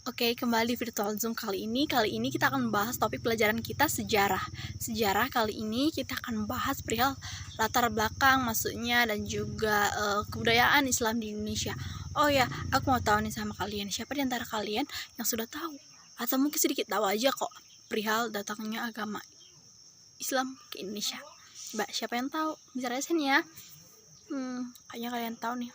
Oke, kembali virtual Zoom kali ini. Kali ini kita akan membahas topik pelajaran kita sejarah. Sejarah kali ini kita akan membahas perihal latar belakang maksudnya dan juga kebudayaan Islam di Indonesia. Oh ya, aku mau tahu nih sama kalian, siapa di antara kalian yang sudah tahu atau mungkin sedikit tahu aja kok perihal datangnya agama Islam ke Indonesia? Coba siapa yang tahu? Bisa rasain ya. Kayaknya kalian tahu nih.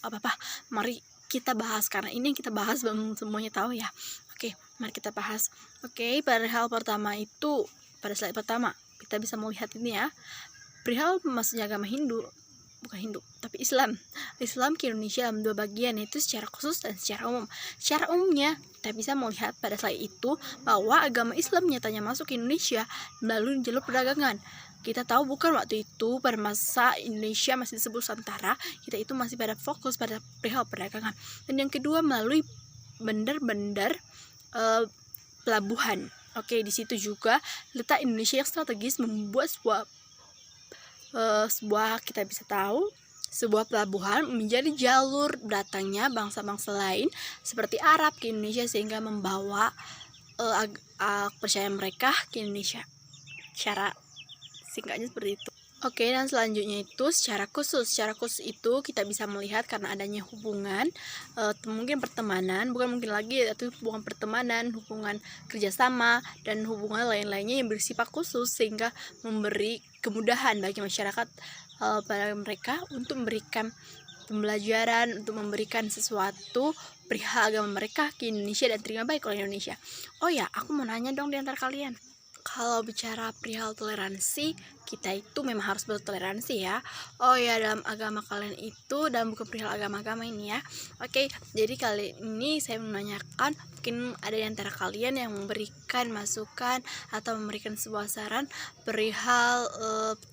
Apa-apa, mari kita bahas, karena ini yang kita bahas belum semuanya tahu ya. Oke, mari kita bahas. Oke, perihal pertama itu pada slide pertama kita bisa melihat ini ya, perihal masuknya agama Hindu, bukan Hindu tapi Islam ke Indonesia dalam dua bagian, yaitu secara khusus dan secara umum. Secara umumnya kita bisa melihat pada slide itu bahwa agama Islam nyatanya masuk ke Indonesia melalui jalur perdagangan. Kita tahu bukan waktu itu pada masa Indonesia masih disebut Nusantara, kita itu masih pada fokus pada perihal perdagangan. Dan yang kedua melalui bandar-bandar pelabuhan. Oke, di situ juga letak Indonesia yang strategis membuat sebuah kita bisa tahu sebuah pelabuhan menjadi jalur datangnya bangsa-bangsa lain seperti Arab ke Indonesia, sehingga membawa kepercayaan mereka ke Indonesia. Cara singkatnya seperti itu. Oke, dan selanjutnya itu secara khusus itu kita bisa melihat karena adanya hubungan mungkin pertemanan, bukan mungkin lagi, itu hubungan pertemanan, hubungan kerjasama, dan hubungan lain-lainnya yang bersifat khusus, sehingga memberi kemudahan bagi masyarakat pada mereka untuk memberikan pembelajaran, untuk memberikan sesuatu perihal agama mereka ke Indonesia dan terima baik oleh Indonesia. Oh ya, aku mau nanya dong di antara kalian, kalau bicara perihal toleransi, kita itu memang harus bertoleransi ya. Oh ya, dalam agama kalian itu, dan bukan perihal agama-agama ini ya. Oke, jadi kali ini saya menanyakan, mungkin ada di antara kalian yang memberikan masukan atau memberikan sebuah saran perihal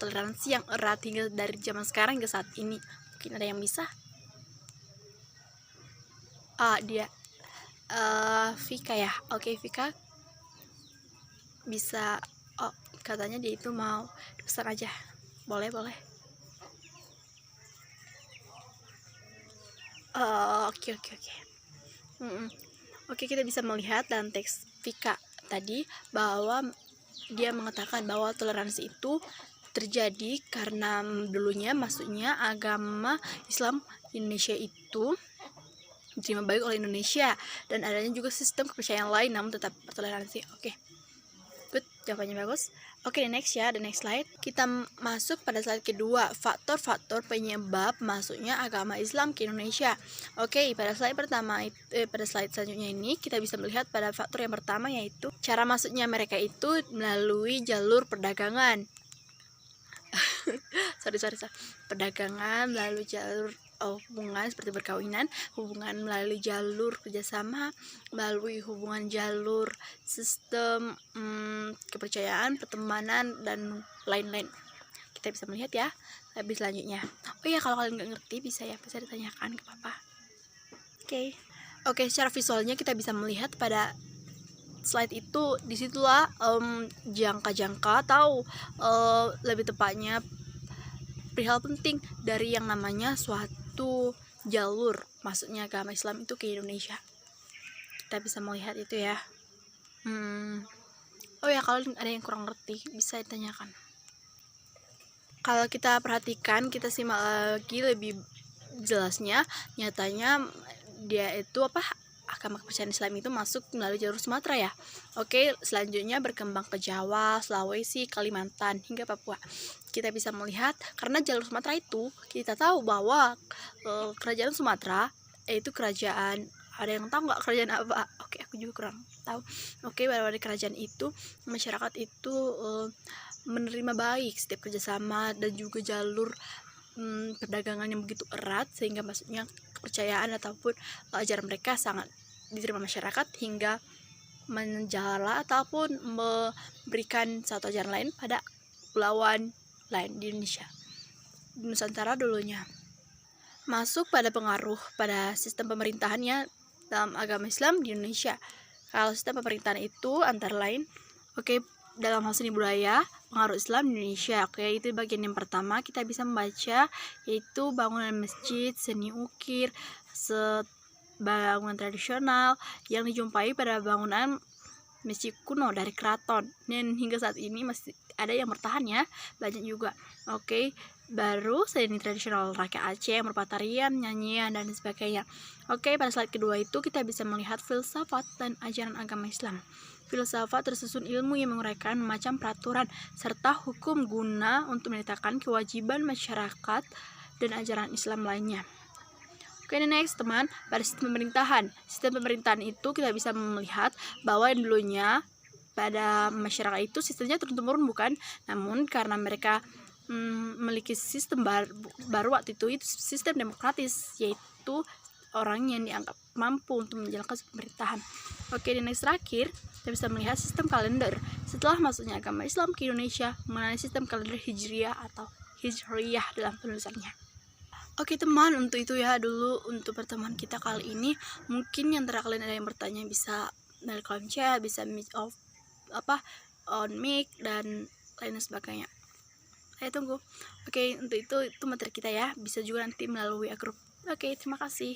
toleransi yang erat hingga dari zaman sekarang hingga saat ini. Mungkin ada yang bisa? Dia Vika ya. Oke, Vika bisa. Oh, katanya dia itu mau besar aja. Boleh. Oke. Oke, kita bisa melihat dalam teks Vika tadi bahwa dia mengatakan bahwa toleransi itu terjadi karena dulunya maksudnya agama Islam Indonesia itu diterima baik oleh Indonesia, dan adanya juga sistem kepercayaan lain namun tetap toleransi. Oke. Good, jawabannya bagus. Oke, the next slide. Kita masuk pada slide kedua, faktor-faktor penyebab masuknya agama Islam ke Indonesia. Oke, pada slide pertama pada slide selanjutnya ini kita bisa melihat pada faktor yang pertama, yaitu cara masuknya mereka itu melalui jalur perdagangan. sorry. Perdagangan melalui jalur hubungan seperti perkawinan, hubungan melalui jalur kerjasama, melalui hubungan jalur sistem kepercayaan, pertemanan, dan lain-lain. Kita bisa melihat ya. Habis selanjutnya. Oh ya, kalau kalian nggak ngerti bisa ditanyakan ke papa. Oke, secara visualnya kita bisa melihat pada slide itu, disitulah jangka-jangka atau lebih tepatnya perihal penting dari yang namanya suatu jalur masuknya agama Islam itu ke Indonesia. Kita bisa melihat itu ya. Oh ya, kalau ada yang kurang ngerti bisa ditanyakan. Kalau kita perhatikan, kita simak lagi lebih jelasnya, nyatanya dia itu agama kepercayaan Islam itu masuk melalui jalur Sumatera ya. Oke, selanjutnya berkembang ke Jawa, Sulawesi, Kalimantan, hingga Papua. Kita bisa melihat karena jalur Sumatera itu, kita tahu bahwa kerajaan Sumatera itu kerajaan, ada yang tahu nggak kerajaan apa? Oke, aku juga kurang tahu. Oke, pada kerajaan itu masyarakat itu menerima baik setiap kerjasama dan juga jalur perdagangan yang begitu erat, sehingga maksudnya kepercayaan ataupun ajaran mereka sangat diterima masyarakat hingga menjala ataupun memberikan satu ajaran lain pada pulauan lain di Indonesia, di Nusantara dulunya. Masuk pada pengaruh pada sistem pemerintahannya dalam agama Islam di Indonesia. Kalau sistem pemerintahan itu antara lain, dalam hal seni budaya, pengaruh Islam di Indonesia. Oke, itu bagian yang pertama kita bisa membaca, yaitu bangunan masjid, seni ukir, bangunan tradisional yang dijumpai pada bangunan masjid kuno dari keraton, dan hingga saat ini masih ada yang bertahan ya, banyak juga. Oke, baru seni tradisional rakyat Aceh yang berupa tarian, nyanyian, dan sebagainya. Oke, pada slide kedua itu kita bisa melihat filsafat dan ajaran agama Islam. Filsafat tersusun ilmu yang menguraikan macam peraturan serta hukum guna untuk menetapkan kewajiban masyarakat dan ajaran Islam lainnya. Oke, next teman, pada sistem pemerintahan. Sistem pemerintahan itu kita bisa melihat bahwa yang dulunya pada masyarakat itu sistemnya turun-temurun bukan, namun karena mereka memiliki sistem baru waktu itu sistem demokratis, yaitu orang yang dianggap mampu untuk menjalankan pemerintahan. Oke, di next terakhir kita bisa melihat sistem kalender. Setelah masuknya agama Islam ke Indonesia, mengenai sistem kalender Hijriyah atau Hijriyah dalam penulisannya. Oke teman, untuk itu ya dulu untuk pertemuan kita kali ini. Mungkin yang antara kalian ada yang bertanya bisa dari kolom chat, bisa on mic dan lain sebagainya. Saya tunggu. Oke, untuk itu materi kita ya. Bisa juga nanti melalui grup. Oke, terima kasih.